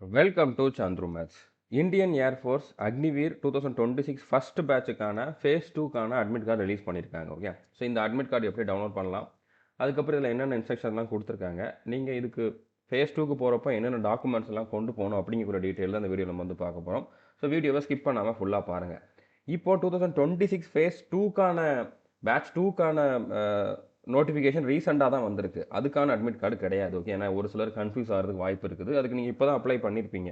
Welcome to Chandru maths. Indian Air Force Agniveer 2026 first பேட்சுக்கான phase 2க்கான admit card release பண்ணியிருக்காங்க. Okay, so இந்த அட்மிட் கார்டு எப்படி டவுன்லோட் பண்ணலாம், அதுக்கப்புறம் இதில் என்னென்ன இன்ஸ்ட்ரக்ஷன்லாம் கொடுத்துருக்காங்க, நீங்கள் இதுக்கு ஃபேஸ் 2க்கு போகிறப்போ என்னென்ன டாக்குமெண்ட்ஸ் எல்லாம் கொண்டு போகணும் அப்படிங்கிற டீட்டெயில் தான் இந்த வீடியோ நம்ம வந்து பார்க்க போகிறோம். ஸோ வீடியோவை ஸ்கிப் பண்ணாமல் ஃபுல்லாக பாருங்கள். இப்போது 2026 ஃபேஸ் 2க்கான பேட்ச் 2க்கான நோட்டிஃபிகேஷன் ரீசெண்டாக தான் வந்திருக்கு. அதுக்கான அட்மிட் கார்டு கிடையாது. ஓகே, ஏன்னா ஒரு சிலர் கன்ஃபியூஸ் ஆகிறதுக்கு வாய்ப்பு இருக்குது. அதுக்கு நீங்கள் இப்போ தான் அப்ளை பண்ணியிருப்பீங்க.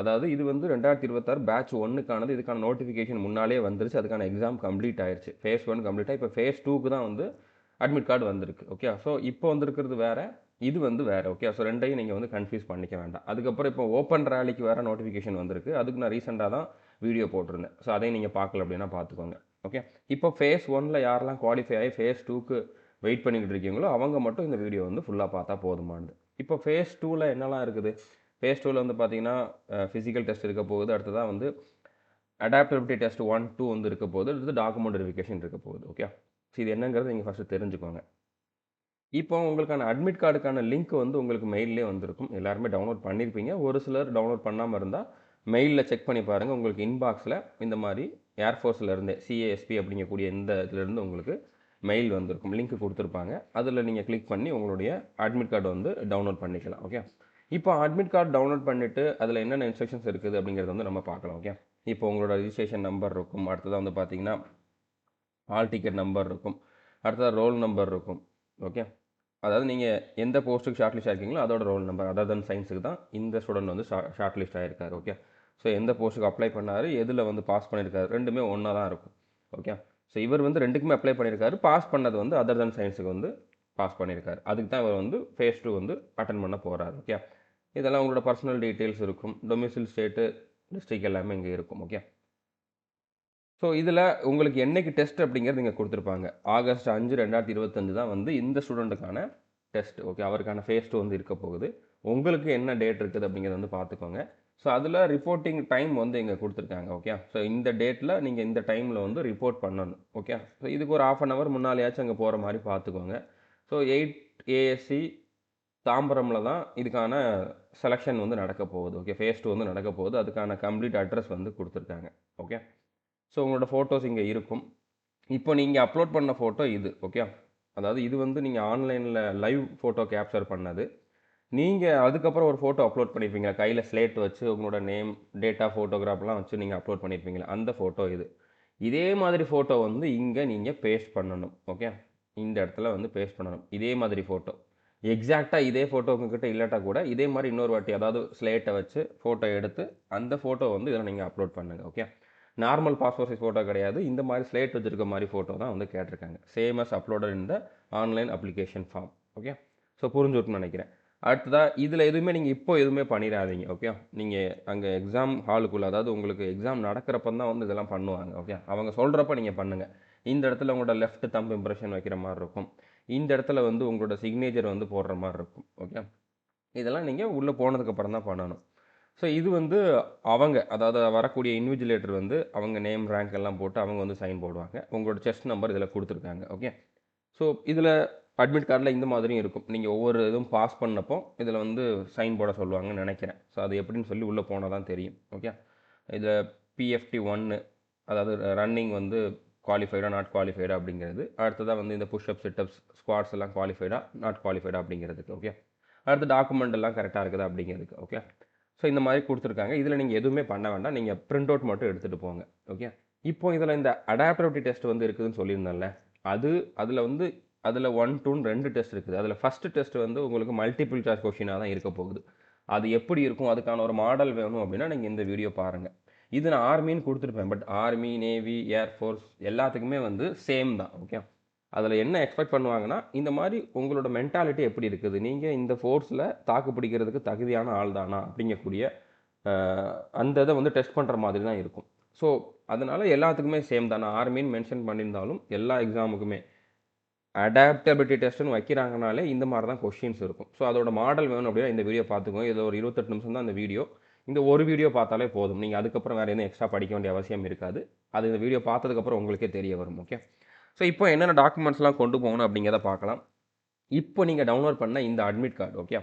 அதாவது இது வந்து 2026 பேட்ச் 1க்கானது. இதுக்கான நோட்டிஃபிகேஷன் முன்னாலே வந்துருச்சு. அதுக்கான எக்ஸாம் கம்ப்ளீட் ஆயிடுச்சு. ஃபேஸ் 1 கம்ப்ளீட்டாக இப்போ ஃபேஸ் 2க்கு தான் வந்து அட்மிட் கார்டு வந்திருக்கு. ஓகே, ஸோ இப்போ வந்திருக்கிறது வேறு, இது வந்து வேறு. ஓகே, ஸோ ரெண்டையும் நீங்கள் வந்து கன்ஃபியூஸ் பண்ணிக்க வேண்டாம். அதுக்கப்புறம் இப்போ ஓப்பன் ரேலிக்கு வேறு நோட்டிஃபிகேஷன் வந்திருக்கு. அதுக்கு நான் ரீசெண்டாக தான் வீடியோ போட்டிருந்தேன். ஸோ அதையும் நீங்கள் பார்க்கல அப்படின்னா பார்த்துக்கோங்க. ஓகே, இப்போ ஃபேஸ் 1ல் யாரெல்லாம் குவாலிஃபை ஆகி ஃபேஸ் 2க்கு வெயிட் பண்ணிக்கிட்டு இருக்கீங்களோ அவங்க மட்டும் இந்த வீடியோ வந்து ஃபுல்லாக பார்த்தா போதுமானது. இப்போ ஃபேஸ் 2ல் என்னெல்லாம் இருக்குது? ஃபேஸ் 2ல் வந்து பார்த்தீங்கன்னா ஃபிசிக்கல் டெஸ்ட் இருக்க போகுது. அடுத்ததாக வந்து அடாப்டபிலிட்டி டெஸ்ட் 1, 2 வந்து இருக்க போகுது. அடுத்து டாக்குமெண்ட் வெரிஃபிகேஷன் இருக்க போகுது. ஓகே, ஸோ இது என்னங்கிறது நீங்கள் ஃபஸ்ட்டு தெரிஞ்சுக்கோங்க. இப்போ உங்களுக்கான அட்மிட் கார்டுக்கான லிங்க் வந்து உங்களுக்கு மெயிலே வந்திருக்கும். எல்லாருமே டவுன்லோட் பண்ணியிருப்பீங்க. ஒரு சிலர் டவுன்லோட் பண்ணாமல் இருந்தால் மெயிலில் செக் பண்ணி பாருங்கள். உங்களுக்கு இன்பாக்ஸில் இந்த மாதிரி ஏர்ஃபோர்ஸில் இருந்தே CASP அப்படிங்கக்கூடிய இந்த இதுலேருந்து உங்களுக்கு மெயில் வந்திருக்கும். லிங்க் கொடுத்துருப்பாங்க. அதில் நீங்கள் கிளிக் பண்ணி உங்களுடைய அட்மிட் கார்டு வந்து டவுன்லோட் பண்ணிக்கலாம். ஓகே, இப்போ அட்மிட் கார்டு டவுன்லோட் பண்ணிவிட்டு அதில் என்னென்ன இன்ஸ்ட்ரக்ஷன்ஸ் இருக்குது அப்படிங்கிறத வந்து நம்ம பார்க்கலாம். ஓகே, இப்போ உங்களோட ரிஜிஸ்ட்ரேஷன் நம்பர் இருக்கும். அடுத்ததாக வந்து பார்த்தீங்கன்னா ஹால் டிக்கெட் நம்பர் இருக்கும். அடுத்ததாக ரோல் நம்பர் இருக்கும். ஓகே, அதாவது நீங்கள் எந்த போஸ்ட்டுக்கு ஷார்ட் லிஸ்ட் ஆகிருக்கீங்களோ அதோட ரோல் நம்பர். அதர் தன் சயின்ஸுக்கு தான் இந்த ஸ்டூடெண்ட் வந்து ஷார்ட் லிஸ்ட் ஆகிருக்காரு. ஓகே, ஸோ எந்த போஸ்ட்டுக்கு அப்ளை பண்ணார், எதில் வந்து பாஸ் பண்ணியிருக்காரு, ரெண்டுமே ஒன்றா தான் இருக்கும். ஓகே, ஸோ இவர் வந்து ரெண்டுக்குமே அப்ளை பண்ணியிருக்காரு. பாஸ் பண்ணது வந்து அதர் தன் சயின்ஸுக்கு வந்து பாஸ் பண்ணியிருக்காரு. அதுக்கு தான் இவர் வந்து ஃபேஸ் 2 வந்து அட்டன் பண்ண போகிறாரு. ஓகே, இதெல்லாம் உங்களோட பர்சனல் டீட்டெயில்ஸ் இருக்கும். டொமிசில் ஸ்டேட்டு டிஸ்ட்ரிக் எல்லாமே இங்கே இருக்கும். ஓகே, ஸோ இதில் உங்களுக்கு என்னைக்கு டெஸ்ட் அப்படிங்கிறது இங்கே கொடுத்துருப்பாங்க. ஆகஸ்ட் 5, 2025 தான் வந்து இந்த ஸ்டூடெண்ட்டுக்கான டெஸ்ட். ஓகே, அவருக்கான ஃபேஸ் 2 வந்து இருக்க போகுது. உங்களுக்கு என்ன டேட் இருக்குது அப்படிங்கிறத வந்து பார்த்துக்கோங்க. ஸோ அதில் ரிப்போர்ட்டிங் டைம் வந்து இங்கே கொடுத்துருக்காங்க. ஓகே, ஸோ இந்த டேட்டில் நீங்கள் இந்த டைமில் வந்து ரிப்போர்ட் பண்ணணும். ஓகே, ஸோ இதுக்கு ஒரு 1/2 hour முன்னாலேயாச்சும் அங்கே போகிற மாதிரி பார்த்துக்கோங்க. ஸோ 8 ASC தாம்பரமில் தான் இதுக்கான செலெக்ஷன் வந்து நடக்க போகுது. ஓகே, ஃபேஸ் 2 வந்து நடக்க போகுது. அதுக்கான கம்ப்ளீட் அட்ரஸ் வந்து கொடுத்துருக்காங்க. ஓகே, ஸோ உங்களோட ஃபோட்டோஸ் இங்கே இருக்கும். இப்போ நீங்கள் அப்லோட் பண்ண ஃபோட்டோ இது. ஓகே, அதாவது இது வந்து நீங்கள் ஆன்லைனில் லைவ் ஃபோட்டோ கேப்சர் பண்ணது. நீங்கள் அதுக்கப்புறம் ஒரு ஃபோட்டோ அப்லோட் பண்ணியிருப்பீங்க. கையில் ஸ்லேட் வச்சு உங்களோட நேம், டேட்டா, ஃபோட்டோகிராஃப்லாம் வச்சு நீங்கள் அப்லோட் பண்ணியிருப்பீங்களா, அந்த ஃபோட்டோ இது. இதே மாதிரி ஃபோட்டோ வந்து இங்கே நீங்கள் பேஸ்ட் பண்ணணும். ஓகே, இந்த இடத்துல வந்து பேஸ்ட் பண்ணணும். இதே மாதிரி ஃபோட்டோ எக்ஸாக்டாக இதே ஃபோட்டோ உங்ககிட்ட இல்லாட்டா கூட இதே மாதிரி இன்னொரு வாட்டி அதாவது ஸ்லேட்டை வச்சு ஃபோட்டோ எடுத்து அந்த ஃபோட்டோ வந்து இதில் நீங்கள் அப்லோட் பண்ணுங்கள். Okay, normal passport size photo கிடையாது. இந்த மாதிரி ஸ்லேட் வச்சுருக்க மாதிரி ஃபோட்டோ தான் வந்து கேட்டிருக்காங்க. Same as uploaded in the online application form. Okay, so புரிஞ்சுட்டுன்னு நினைக்கிறேன். அடுத்ததாக இதில் எதுவுமே நீங்கள் இப்போ எதுவுமே பண்ணிடாதீங்க. ஓகே, நீங்கள் அங்கே எக்ஸாம் ஹாலுக்குள்ளே, அதாவது உங்களுக்கு எக்ஸாம் நடக்கிறப்ப தான் வந்து இதெல்லாம் பண்ணுவாங்க. ஓகே, அவங்க சொல்கிறப்ப நீங்கள் பண்ணுங்கள். இந்த இடத்துல உங்களோட லெஃப்ட் தம்ப் இம்ப்ரெஷன் வைக்கிற மாதிரி இருக்கும். இந்த இடத்துல வந்து உங்களோட சிக்னேச்சர் வந்து போடுற மாதிரி இருக்கும். ஓகே, இதெல்லாம் நீங்கள் உள்ளே போனதுக்கப்புறம் தான் பண்ணணும். ஸோ இது வந்து அவங்க, அதாவது வரக்கூடிய இன்விஜிலேட்டர் வந்து அவங்க நேம், ரேங்க் எல்லாம் போட்டு அவங்க வந்து சைன் போடுவாங்க. உங்களோட செஸ்ட் நம்பர் இதில் கொடுத்துருக்காங்க. ஓகே, ஸோ இதில் அட்மிட் கார்டில் இந்த மாதிரியும் இருக்கும். நீங்கள் ஒவ்வொரு இதுவும் பாஸ் பண்ணப்போ இதில் வந்து சைன் போட சொல்லுவாங்கன்னு நினைக்கிறேன். ஸோ அது எப்படின்னு சொல்லி உள்ளே போனால் தான் தெரியும். ஓகே, இதில் PFT 1, அதாவது ரன்னிங் வந்து குவாலிஃபைடா நாட் குவாலிஃபைடா அப்படிங்கிறது. அடுத்ததாக வந்து இந்த புஷ்அப், சிட்டப்ஸ், ஸ்குவாட்ஸ் எல்லாம் குவாலிஃபைடா நாட் குவாலிஃபைடா அப்படிங்கிறதுக்கு. ஓகே, அடுத்து டாக்குமெண்ட் எல்லாம் கரெக்டாக இருக்குதா அப்படிங்கிறதுக்கு. ஓகே, ஸோ இந்த மாதிரி கொடுத்துருக்காங்க. இதில் நீங்கள் எதுவுமே பண்ண வேண்டாம். நீங்கள் பிரிண்ட் அவுட் மட்டும் எடுத்துகிட்டு போங்க. ஓகே, இப்போ இதில் இந்த அடாப்டபிலிட்டி டெஸ்ட் வந்து இருக்குதுன்னு சொல்லியிருந்தேன்ல, அதில் வந்து அதில் 1, 2 2 டெஸ்ட் இருக்குது. அதில் ஃபஸ்ட்டு டெஸ்ட் வந்து உங்களுக்கு மல்டிபிள் சாய்ஸ் கொஷினாக தான் இருக்க போகுது. அது எப்படி இருக்கும், அதுக்கான ஒரு மாடல் வேணும் அப்படின்னா நீங்கள் இந்த வீடியோ பாருங்கள். இது நான் ஆர்மின்னு கொடுத்துருப்பேன். பட் ஆர்மி, நேவி, ஏர்ஃபோர்ஸ் எல்லாத்துக்குமே வந்து சேம் தான். ஓகே, அதில் என்ன எக்ஸ்பெக்ட் பண்ணுவாங்கன்னா, இந்த மாதிரி உங்களோட மென்டாலிட்டி எப்படி இருக்குது, நீங்கள் இந்த ஃபோர்ஸில் தாக்கு பிடிக்கிறதுக்கு தகுதியான ஆள் தானா அப்படிங்கக்கூடிய அந்த இதை வந்து டெஸ்ட் பண்ணுற மாதிரி தான் இருக்கும். ஸோ அதனால் எல்லாத்துக்குமே சேம் தான். நான் ஆர்மின்னு மென்ஷன் பண்ணியிருந்தாலும் எல்லா எக்ஸாமுக்குமே அடாப்டபிலிட்டி டெஸ்ட்டுன்னு வைக்கிறாங்கனாலே இந்த மாதிரி தான் கொஷின்ஸ் இருக்கும். ஸோ அதோட மாடல் வேணும் அப்படின்னா இந்த வீடியோ பார்த்துக்கோங்க. இது ஒரு 28 நிமிஷம் தான் இந்த வீடியோ. இந்த ஒரு வீடியோ பார்த்தாலே போதும். நீங்கள் அதுக்கப்புறம் வேறு எதுவும் எக்ஸ்ட்ரா படிக்க வேண்டிய அவசியம் இருக்காது. அது இந்த வீடியோ பார்த்ததுக்கப்புறம் உங்களுக்கே தெரிய வரும். ஓகே, ஸோ இப்போ என்னென்ன டாக்குமெண்ட்ஸ்லாம் கொண்டு போகணும் அப்படிங்கிறத பார்க்கலாம். இப்போ நீங்கள் டவுன்லோட் பண்ண இந்த அட்மிட் கார்டு. ஓகே,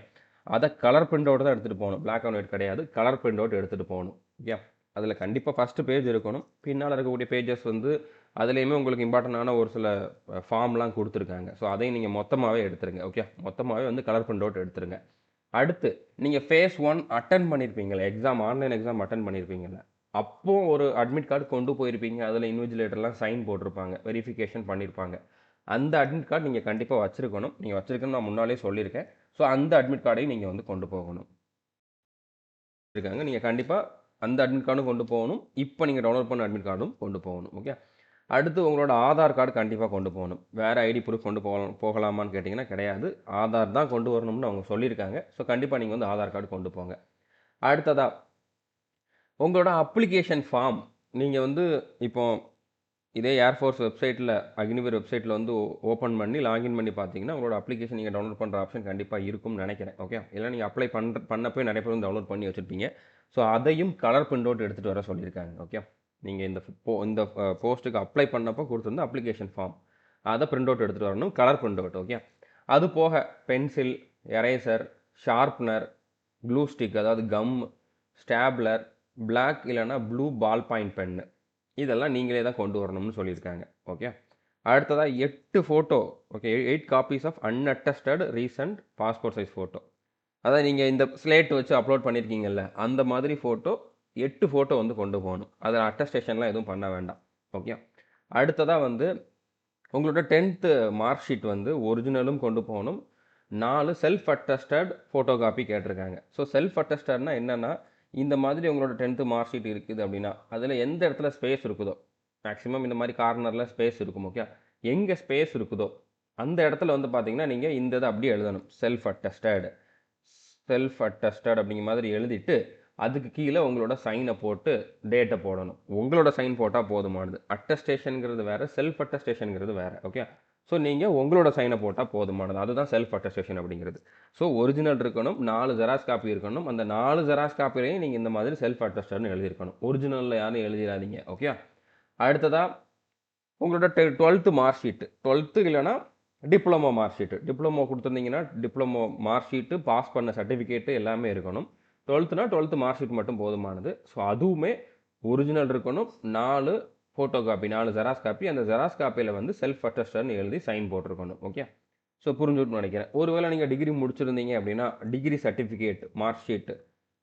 அதை கலர் பிரிண்ட் அவுட் தான் எடுத்துகிட்டு போகணும். பிளாக் அண்ட் ஒயிட் கிடையாது, கலர் பிரிண்ட் அவுட் எடுத்துகிட்டு போகணும். ஓகே, அதில் கண்டிப்பாக ஃபஸ்ட்டு பேஜ் இருக்கணும். பின்னால் இருக்கக்கூடிய பேஜஸ் வந்து அதுலேயுமே உங்களுக்கு இம்பார்ட்டண்டான ஒரு சில ஃபார்ம்லாம் கொடுத்துருக்காங்க. ஸோ அதையும் நீங்கள் மொத்தமாகவே எடுத்துருங்க. ஓகே, மொத்தமாகவே வந்து கலர் பிரிண்ட் அவுட் எடுத்துருங்க. அடுத்து நீங்கள் ஃபேஸ் 1 அட்டன் பண்ணியிருப்பீங்களே, எக்ஸாம் ஆன்லைன் எக்ஸாம் அட்டன் பண்ணியிருப்பீங்கல்ல, அப்போ ஒரு அட்மிட் கார்டு கொண்டு போயிருப்பீங்க. அதில் இன்விஜிலேட்டர்லாம் சைன் போட்டிருப்பாங்க, வெரிஃபிகேஷன் பண்ணியிருப்பாங்க. அந்த அட்மிட் கார்டு நீங்கள் கண்டிப்பாக வச்சுருக்கணும். நீங்கள் வச்சுருக்கணும்னு நான் முன்னாலே சொல்லியிருக்கேன். ஸோ அந்த அட்மிட் கார்டையும் நீங்கள் வந்து கொண்டு போகணும். இருக்காங்க, நீங்கள் கண்டிப்பாக அந்த அட்மிட் கார்டும் கொண்டு போகணும். இப்போ நீங்கள் டவுன்லோட் பண்ண அட்மிட் கார்டும் கொண்டு போகணும். ஓகே, அடுத்து உங்களோட ஆதார் கார்டு கண்டிப்பாக கொண்டு போகணும். வேறு ஐடி ப்ரூஃப் கொண்டு போகலாமான்னு கேட்டிங்கன்னா கிடையாது, ஆதார் தான் கொண்டு வரணும்னு அவங்க சொல்லியிருக்காங்க. ஸோ கண்டிப்பாக நீங்கள் வந்து ஆதார் கார்டு கொண்டு போங்க. அடுத்ததாக உங்களோட அப்ளிகேஷன் ஃபார்ம் நீங்கள் வந்து இப்போ இதே ஏர்ஃபோர்ஸ் வெப்சைட்டில், அக்னிவீர் வெப்சைட்டில் வந்து ஓப்பன் பண்ணி லாகின் பண்ணி பார்த்தீங்கன்னா உங்களோட அப்ளிகேஷன் நீங்கள் டவுன்லோட் பண்ணுற ஆப்ஷன் கண்டிப்பாக இருக்கும்னு நினைக்கிறேன். ஓகே, இல்லை நீங்கள் அப்ளை பண்ணப்போ நிறைய பேர் வந்து டவுன்லோட் பண்ணி வச்சுருப்பீங்க. ஸோ அதையும் கலர் பிரிண்ட் அவுட் எடுத்துகிட்டு வர சொல்லியிருக்காங்க. ஓகே, நீங்கள் இந்த போஸ்ட்டுக்கு அப்ளை பண்ணப்போ கொடுத்துருந்த அப்ளிகேஷன் ஃபார்ம் அதை பிரிண்ட் அவுட் எடுத்துகிட்டு வரணும், கலர் பிரிண்ட் அவுட். ஓகே, அது போக pencil, eraser, sharpener, glue stick அதாவது கம், ஸ்டாப்லர், பிளாக் இல்லைனா ப்ளூ பால் பாயிண்ட் பென்னு, இதெல்லாம் நீங்களே தான் கொண்டு வரணும்னு சொல்லியிருக்காங்க. ஓகே, அடுத்ததாக 8 photo. Okay, 8 copies of unattested recent passport size photo. அதாவது நீங்கள் இந்த ஸ்லேட் வச்சு அப்லோட் பண்ணியிருக்கீங்கல்ல, அந்த மாதிரி ஃபோட்டோ 8 ஃபோட்டோ வந்து கொண்டு போகணும். அதில் அட்டஸ்டேஷன்லாம் எதுவும் பண்ண வேண்டாம். ஓகே, அடுத்ததாக வந்து உங்களோட 10th மார்க் ஷீட் வந்து ஒரிஜினலும் கொண்டு போகணும். 4 செல்ஃப் அட்டஸ்டட் ஃபோட்டோ காப்பி கேட்டிருக்காங்க. ஸோ செல்ஃப் அட்டஸ்டட்னா என்னென்னா, இந்த மாதிரி உங்களோட 10th மார்க் ஷீட் இருக்குது அப்படின்னா அதில் எந்த இடத்துல ஸ்பேஸ் இருக்குதோ, மேக்ஸிமம் இந்த மாதிரி கார்னரில் ஸ்பேஸ் இருக்கும். ஓகே, எங்கே ஸ்பேஸ் இருக்குதோ அந்த இடத்துல வந்து பார்த்தீங்கன்னா நீங்கள் இந்த இதை அப்படியே எழுதணும், செல்ஃப் அட்டஸ்டட் அப்படிங்கிற மாதிரி எழுதிட்டு அதுக்கு கீழே உங்களோட சைனை போட்டு டேட்டை போடணும். உங்களோட சைன் போட்டால் போதுமானது. அட்டஸ்டேஷனுங்கிறது வேறு, செல்ஃப் அட்டஸ்டேஷனுங்கிறது வேறு. ஓகே, ஸோ நீங்கள் உங்களோட சைனை போட்டால் போதுமானது. அதுதான் செல்ஃப் அட்டஸ்டேஷன் அப்படிங்கிறது. ஸோ ஒரிஜினல் இருக்கணும், 4 ஜெராக்ஸ் காப்பி இருக்கணும். அந்த 4 ஜெராக்ஸ் காப்பிலையும் நீங்கள் இந்த மாதிரி செல்ஃப் அட்டஸ்டட்னு எழுதியிருக்கணும். ஒரிஜினலில் யாரும் எழுதிடாதீங்க. ஓகே, அடுத்ததாக உங்களோட 12th மார்க் ஷீட்டு, 12th இல்லைனா டிப்ளமோ மார்க் ஷீட்டு, டிப்ளமோ கொடுத்துருந்தீங்கன்னா டிப்ளமோ மார்க் ஷீட்டு, பாஸ் பண்ண சர்டிஃபிகேட்டு எல்லாமே இருக்கணும். 12th 12th மார்க் ஷீட் மட்டும் போதுமானது. ஸோ அதுவுமே ஒரிஜினல் இருக்கணும், 4 ஃபோட்டோ காப்பி, 4 ஜெராக்ஸ் காப்பி. அந்த ஜெராக்ஸ் காப்பியில் வந்து செல்ஃப் அட்டஸ்டட்னு எழுதி சைன் போட்டிருக்கணும். ஓகே, ஸோ புரிஞ்சுட்டு நினைக்கிறேன். ஒருவேளை நீங்கள் டிகிரி முடிச்சிருந்தீங்க அப்படின்னா டிகிரி சர்டிஃபிகேட், மார்க் ஷீட்டு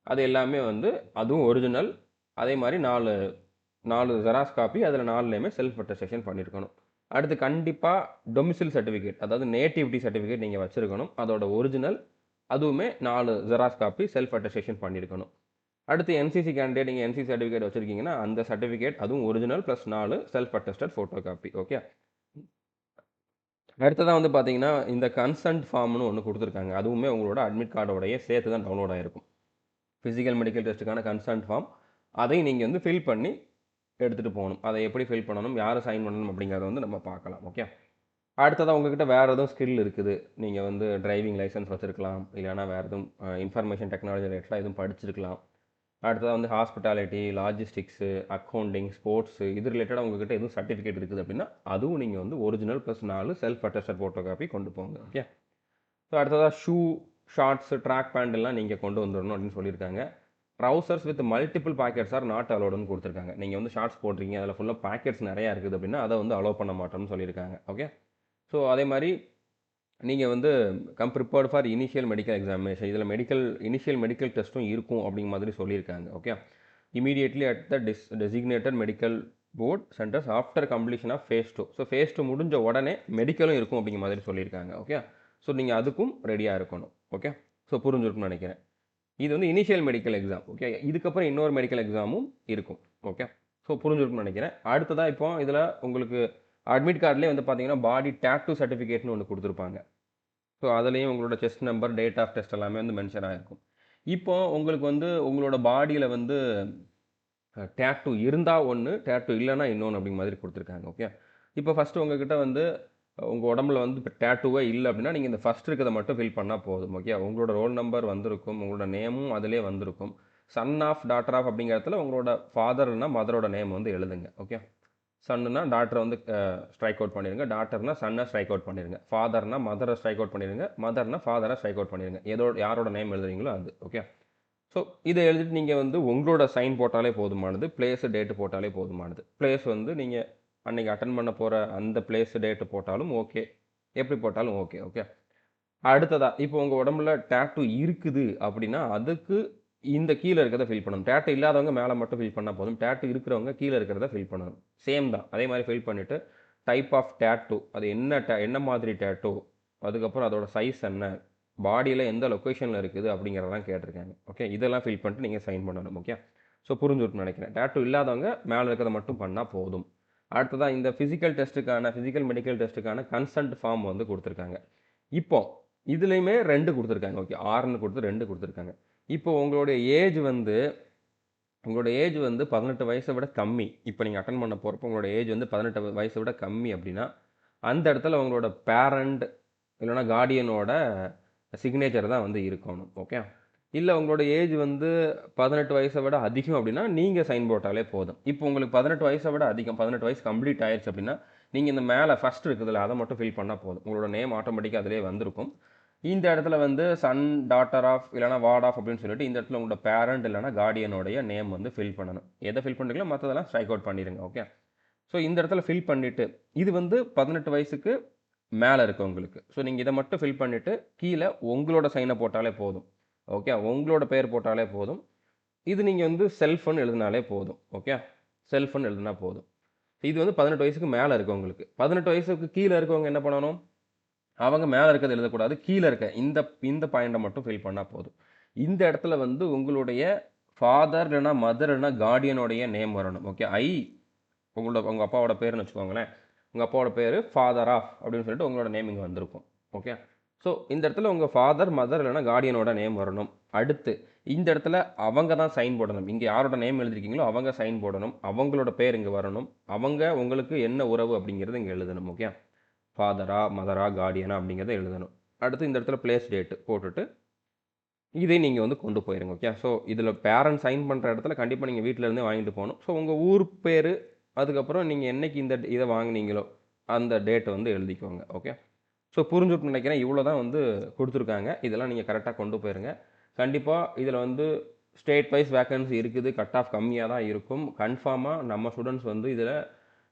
அது எல்லாமே வந்து அதுவும் ஒரிஜினல். அதே மாதிரி 4 ஜெராக்ஸ் காப்பி, அதில் 4லேயுமே செல்ஃப் அட்டஸ்டேஷன் பண்ணியிருக்கணும். அடுத்து கண்டிப்பாக டொமிசில் சர்டிஃபிகேட், அதாவது நேட்டிவிட்டி சர்டிஃபிகேட் நீங்கள் வச்சுருக்கணும். அதோட ஒரிஜினல் அதுவுமே 4 ஜெராக்ஸ் காப்பி செல்ஃப் அட்டஸ்டேஷன் பண்ணியிருக்கணும். அடுத்து என்சிசி கேண்டிடேட், நீங்கள் என்சிசி சர்டிஃபிகேட் வச்சுருக்கீங்கன்னா அந்த சர்டிஃபிகேட் அதுவும் original plus 4 self attested photo copy. Okay, அடுத்ததாக வந்து பார்த்தீங்கன்னா இந்த கன்சன்ட் ஃபார்ம்னு ஒன்று கொடுத்துருக்காங்க. அதுவுமே உங்களோட அட்மிட் கார்டோடைய சேர்த்து தான் டவுன்லோட் ஆகிருக்கும். ஃபிசிக்கல் மெடிக்கல் டெஸ்ட்டுக்கான கன்சன்ட் ஃபார்ம், அதை நீங்கள் வந்து ஃபில் பண்ணி எடுத்துகிட்டு போகணும். அதை எப்படி ஃபில் பண்ணணும், யார் சைன் பண்ணணும் அப்படிங்கிறத வந்து நம்ம பார்க்கலாம். ஓகே, அடுத்ததாக உங்ககிட்ட வேறு எதுவும் ஸ்கில் இருக்குது, நீங்கள் வந்து டிரைவிங் லைசன்ஸ் வச்சுருக்கலாம், இல்லைனா வேறு எதுவும் இன்ஃபர்மேஷன் டெக்னாலஜி ரிலேட்டடாக எதுவும் படிச்சிருக்கலாம். அடுத்ததாக வந்து ஹாஸ்பிட்டாலிட்டி, லாஜிஸ்டிக்ஸு, அக்கௌண்டிங், ஸ்போர்ட்ஸு இது ரிலேட்டடாக உங்ககிட்ட எதுவும் சர்டிஃபிகேட் இருக்குது அப்படின்னா அதுவும் நீங்கள் வந்து original plus 4 self attested photo copy கொண்டு போங்க. ஓகே, ஸோ அடுத்ததாக ஷூ, ஷார்ட்ஸு, ட்ராக் பேண்ட் எல்லாம் நீங்கள் கொண்டு வந்துடணும் அப்படின்னு சொல்லியிருக்காங்க. Trousers with multiple pockets are not அலோடுன்னு கொடுத்துருக்காங்க. நீங்கள் வந்து ஷார்ட்ஸ் போடுறீங்க, அதில் ஃபுல்லாக பாக்கெட்ஸ் நிறையா இருக்குது அப்படின்னா அதை வந்து அலோவ் பண்ண மாட்டோம்னு சொல்லியிருக்காங்க. ஓகே, ஸோ அதே மாதிரி நீங்கள் வந்து prepared for initial medical examination, இதில் இனிஷியல் மெடிக்கல் டெஸ்ட்டும் இருக்கும் அப்படிங்கிற மாதிரி சொல்லியிருக்காங்க. Okay, immediately at the designated medical board centres after completion of phase 2. So phase 2 முடிஞ்ச உடனே மெடிக்கலும் இருக்கும் அப்படிங்கிற மாதிரி சொல்லியிருக்காங்க. ஓகே, ஸோ நீங்கள் அதுக்கும் ரெடியாக இருக்கணும். ஓகே, ஸோ புரிஞ்சிருக்குன்னு நினைக்கிறேன். இது வந்து இனிஷியல் மெடிக்கல் எக்ஸாம். ஓகே, இதுக்கப்புறம் இன்னொரு மெடிக்கல் எக்ஸாமும் இருக்கும். ஓகே, ஸோ புரிஞ்சிருக்குன்னு நினைக்கிறேன். அடுத்ததாக இப்போ இதில் உங்களுக்கு அட்மிட் கார்ட்லேயே வந்து பார்த்தீங்கன்னா பாடி டேட்டூ சர்டிஃபிகேட்னு ஒன்று கொடுத்துருப்பாங்க. ஸோ அதுலேயும் உங்களோட chest number, date of test எல்லாமே வந்து மென்ஷன் ஆகிருக்கும். இப்போ உங்களுக்கு வந்து உங்களோட பாடியில் வந்து டேட்டூ இருந்தால் ஒன்று, டேட்டூ இல்லைன்னா இன்னொன்று அப்படிங்கிற மாதிரி கொடுத்துருக்காங்க. ஓகே, இப்போ ஃபஸ்ட்டு உங்ககிட்ட வந்து உங்கள் உடம்புல வந்து இப்போ டேட்டூவே இல்லை அப்படின்னா நீங்கள் இந்த ஃபஸ்ட் இருக்கிறத மட்டும் ஃபில் பண்ணால் போதும். ஓகே, உங்களோட ரோல் நம்பர் வந்திருக்கும், உங்களோட நேமும் அதிலே வந்திருக்கும். சன் ஆஃப், டாட்டர் ஆஃப் அப்படிங்கிறதுல உங்களோட ஃபாதர்னா மதரோட நேம் வந்து எழுதுங்க. ஓகே, சன்னுனா டாட்டரை வந்து ஸ்ட்ரைக் அவுட் பண்ணிடுங்க, டாட்டர்னா சன்னை ஸ்ட்ரைக் அவுட் பண்ணிடுங்க, ஃபாதர்னா மதரை ஸ்ட்ரைக் அவுட் பண்ணிடுங்க, மதர்னா ஃபாதரை ஸ்ட்ரைக் அவுட் பண்ணிடுங்க. யாரோட நேம் எழுதுறீங்களோ அது. ஓகே. ஸோ இதை எழுதிட்டு நீங்கள் வந்து உங்களோட சைன் போட்டாலே போதுமானது, பிளேஸு டேட்டு போட்டாலே போதுமானது. பிளேஸ் வந்து நீங்கள் அன்றைக்கி அட்டன் பண்ண போகிற அந்த பிளேஸு டேட்டு போட்டாலும் ஓகே, எப்படி போட்டாலும் ஓகே. ஓகே. அடுத்ததாக இப்போ உங்கள் உடம்புல டேட்டூ இருக்குது அப்படின்னா அதுக்கு இந்த கீழே இருக்கிறத ஃபில் பண்ணணும். டேட்டூ இல்லாதவங்க மேலே மட்டும் ஃபில் பண்ணால் போதும், டேட்டூ இருக்கிறவங்க கீழே இருக்கிறத ஃபில் பண்ணணும். சேம் தான், அதே மாதிரி ஃபில் பண்ணிவிட்டு டைப் ஆஃப் டேட்டூ, அது என்ன மாதிரி டேட்டூ, அதுக்கப்புறம் அதோட சைஸ் என்ன, பாடியில் எந்த லொக்கேஷனில் இருக்குது அப்படிங்கிறதெல்லாம் கேட்டிருக்காங்க. ஓகே, இதெல்லாம் ஃபில் பண்ணிட்டு நீங்கள் சைன் பண்ணணும். ஓகே. ஸோ புரிஞ்சுட்டு நினைக்கிறேன். டேட்டூ இல்லாதவங்க மேலே இருக்கிறத மட்டும் பண்ணால் போதும். அடுத்ததாக இந்த ஃபிசிக்கல் மெடிக்கல் டெஸ்ட்டுக்கான கன்சென்ட் ஃபார்ம் வந்து கொடுத்துருக்காங்க. இப்போ இதுலேயுமே 2 கொடுத்துருக்காங்க. ஓகே, 6ன்னு கொடுத்து 2 கொடுத்துருக்காங்க. இப்போ உங்களுடைய ஏஜ் வந்து 18 வயசை விட கம்மி. இப்போ நீங்கள் அட்டன் பண்ண போகிறப்போ உங்களோட ஏஜ் வந்து 18 வயசை விட கம்மி அப்படின்னா அந்த இடத்துல உங்களோட பேரண்ட் இல்லைனா கார்டியனோட சிக்னேச்சர் தான் வந்து இருக்கணும். ஓகே. இல்லை உங்களோட ஏஜ் வந்து 18 வயசை விட அதிகம் அப்படின்னா நீங்கள் சைன் போட்டாலே போதும். இப்போ உங்களுக்கு 18 வயசை விட அதிகம், 18 வயசு கம்ப்ளீட் ஆயிடுச்சு அப்படின்னா நீங்கள் இந்த மேலே ஃபஸ்ட் இருக்குதுல்ல அதை மட்டும் ஃபில் பண்ணால் போதும். உங்களோட நேம் ஆட்டோமேட்டிக்காக அதிலே வந்திருக்கும். இந்த இடத்துல வந்து சன், டாட்டர் ஆஃப் இல்லைனா வார்ட் ஆஃப் அப்படின்னு சொல்லிட்டு இந்த இடத்துல உங்களோட பேரண்ட் இல்லைனா கார்டியனோடைய நேம் வந்து ஃபில் பண்ணணும். எதை ஃபில் பண்ணுறீங்களோ மற்றதெல்லாம் ஸ்ட்ரைக் அவுட் பண்ணிடுங்க. ஓகே. ஸோ இந்த இடத்துல ஃபில் பண்ணிவிட்டு இது வந்து 18 வயசுக்கு மேலே இருக்குது உங்களுக்கு. ஸோ நீங்கள் இதை மட்டும் ஃபில் பண்ணிவிட்டு கீழே உங்களோட சைனை போட்டாலே போதும். ஓகே, உங்களோட பேர் போட்டாலே போதும். இது நீங்கள் வந்து செல்ஃப்னு எழுதினாலே போதும். ஓகே, செல்ஃப்னு எழுதினா போதும். இது வந்து 18 வயசுக்கு மேலே இருக்கவங்களுக்கு. 18 வயசுக்கு கீழே இருக்கவங்க என்ன பண்ணணும், அவங்க மேலே இருக்கிறது எழுதக்கூடாது, கீழே இருக்க இந்த பாயிண்டை மட்டும் ஃபில் பண்ணால் போதும். இந்த இடத்துல வந்து உங்களுடைய ஃபாதர் இல்லைனா மதர் இல்லைனா கார்டியனோடைய நேம் வரணும். ஓகே. உங்கள் அப்பாவோட பேருன்னு வச்சுக்கோங்களேன். உங்கள் அப்பாவோட பேர் ஃபாதர் ஆஃப் அப்படின்னு சொல்லிட்டு உங்களோட நேம் இங்கே வந்திருக்கும். ஓகே. ஸோ இந்த இடத்துல உங்கள் ஃபாதர், மதர் இல்லைனா கார்டியனோட நேம் வரணும். அடுத்து இந்த இடத்துல அவங்க தான் சைன் போடணும். இங்கே யாரோட நேம் எழுதிருக்கீங்களோ அவங்க சைன் போடணும். அவங்களோட பேர் இங்கே வரணும். அவங்க உங்களுக்கு என்ன உறவு அப்படிங்கிறது இங்கே எழுதணும். ஓகே, ஃபாதரா, மதரா, கார்டியனா அப்படிங்கிறத எழுதணும். அடுத்து இந்த இடத்துல பிளேஸ் டேட்டு போட்டுட்டு இதை நீங்கள் வந்து கொண்டு போயிருங்க. ஓகே. ஸோ இதில் பேரண்ட் சைன் பண்ணுற இடத்துல கண்டிப்பாக நீங்கள் வீட்டிலேருந்தே வாங்கிட்டு போகணும். ஸோ உங்கள் ஊர் பேர், அதுக்கப்புறம் நீங்கள் என்றைக்கு இதை வாங்கினீங்களோ அந்த டேட்டை வந்து எழுதிக்கோங்க. ஓகே. ஸோ புரிஞ்சுட்டு நினைக்கிறேன். இவ்வளோ தான் வந்து கொடுத்துருக்காங்க. இதெல்லாம் நீங்கள் கரெக்டாக கொண்டு போயிருங்க. கண்டிப்பாக இதில் வந்து ஸ்டேட் வைஸ் வேக்கன்சி இருக்குது, கட் ஆஃப் கம்மியாக தான் இருக்கும். கன்ஃபார்மாக நம்ம ஸ்டூடெண்ட்ஸ் வந்து இதில்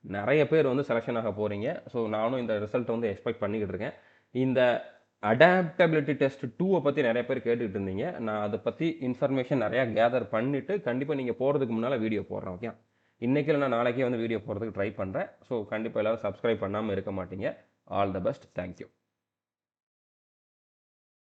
நிறைய பேர் வந்து செலெக்ஷன் ஆக போகிறீங்க. ஸோ நானும் இந்த ரிசல்ட்டை வந்து எக்ஸ்பெக்ட் பண்ணிக்கிட்டு இருக்கேன். இந்த அடாப்டபிலிட்டி டெஸ்ட் 2 பற்றி நிறைய பேர் கேட்டுக்கிட்டு இருந்தீங்க. நான் அதை பற்றி இன்ஃபர்மேஷன் நிறையா கேதர் பண்ணிவிட்டு கண்டிப்பாக நீங்கள் போகிறதுக்கு முன்னால் வீடியோ போடுறேன். ஓகே. இன்றைக்கி இல்லை நான் நாளைக்கே வந்து வீடியோ போடுறதுக்கு ட்ரை பண்ணுறேன். ஸோ கண்டிப்பாக எல்லோரும் சப்ஸ்கிரைப் பண்ணாமல் இருக்க மாட்டீங்க. All the best. தேங்க்யூ.